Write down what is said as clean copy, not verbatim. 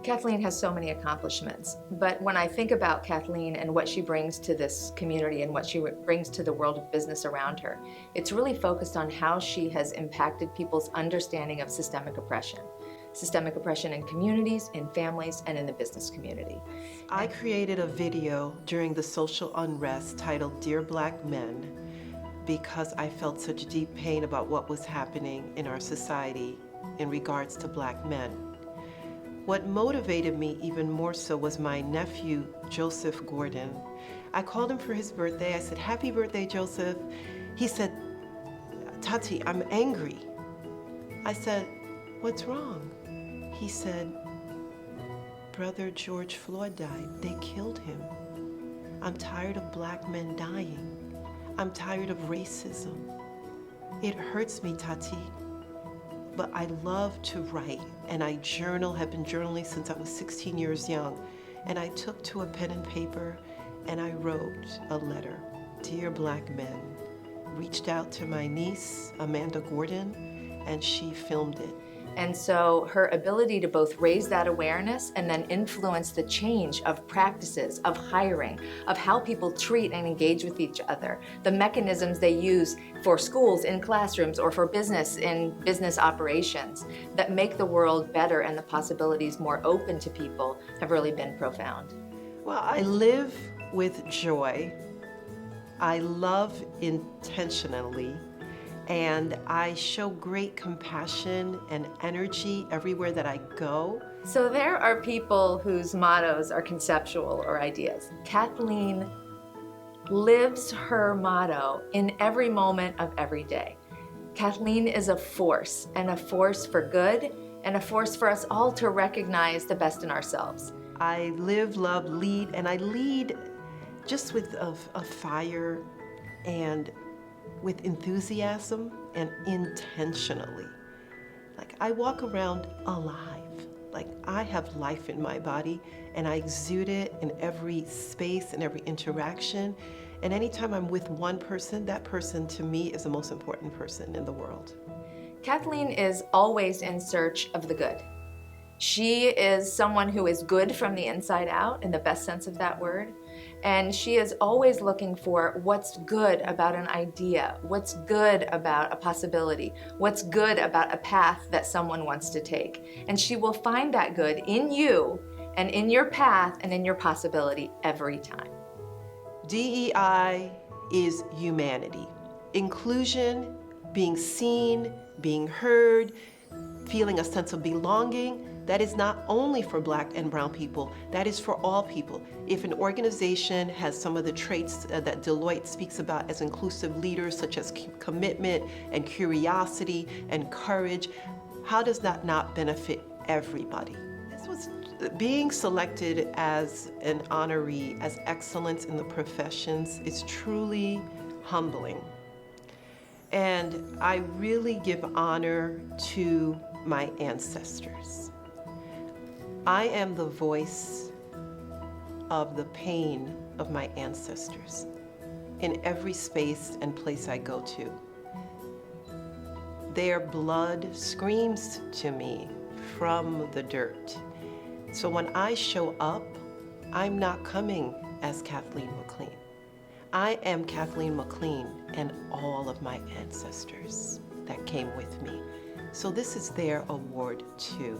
Kathleen has so many accomplishments, but when I think about Kathleen and what she brings to this community and what she brings to the world of business around her, it's really focused on how she has impacted people's understanding of systemic oppression. Systemic oppression in communities, in families, and in the business community. I created a video during the social unrest titled Dear Black Men because I felt such deep pain about what was happening in our society in regards to black men. What motivated me even more so was my nephew, Joseph Gordon. I called him for his birthday. I said, "Happy birthday, Joseph." He said, "Tati, I'm angry." I said, "What's wrong?" He said, "Brother George Floyd died. They killed him. I'm tired of black men dying. I'm tired of racism. It hurts me, Tati. But I love to write, and I journal, have been journaling since I was 16 years young. And I took to a pen and paper, and I wrote a letter. Dear Black Men. Reached out to my niece, Amanda Gordon, and she filmed it. And so her ability to both raise that awareness and then influence the change of practices, of hiring, of how people treat and engage with each other, the mechanisms they use for schools in classrooms or for business in business operations that make the world better and the possibilities more open to people have really been profound. Well, I live with joy. I love intentionally. And I show great compassion and energy everywhere that I go. So there are people whose mottos are conceptual or ideas. Kathleen lives her motto in every moment of every day. Kathleen is a force, and a force for good, and a force for us all to recognize the best in ourselves. I live, love, lead, and I lead just with a fire and with enthusiasm and intentionally. Like, I walk around alive. Like, I have life in my body and I exude it in every space and every interaction. And anytime I'm with one person, that person to me is the most important person in the world. Kathleen is always in search of the good. She is someone who is good from the inside out, in the best sense of that word. And she is always looking for what's good about an idea, what's good about a possibility, what's good about a path that someone wants to take. And she will find that good in you and in your path and in your possibility every time. DEI is humanity. Inclusion, being seen, being heard, feeling a sense of belonging. That is not only for Black and brown people, that is for all people. If an organization has some of the traits that Deloitte speaks about as inclusive leaders, such as commitment and curiosity and courage, how does that not benefit everybody? This was being selected as an honoree, as excellence in the professions, is truly humbling. And I really give honor to my ancestors. I am the voice of the pain of my ancestors in every space and place I go to. Their blood screams to me from the dirt. So when I show up, I'm not coming as Kathleen McLean. I am Kathleen McLean and all of my ancestors that came with me. So this is their award too.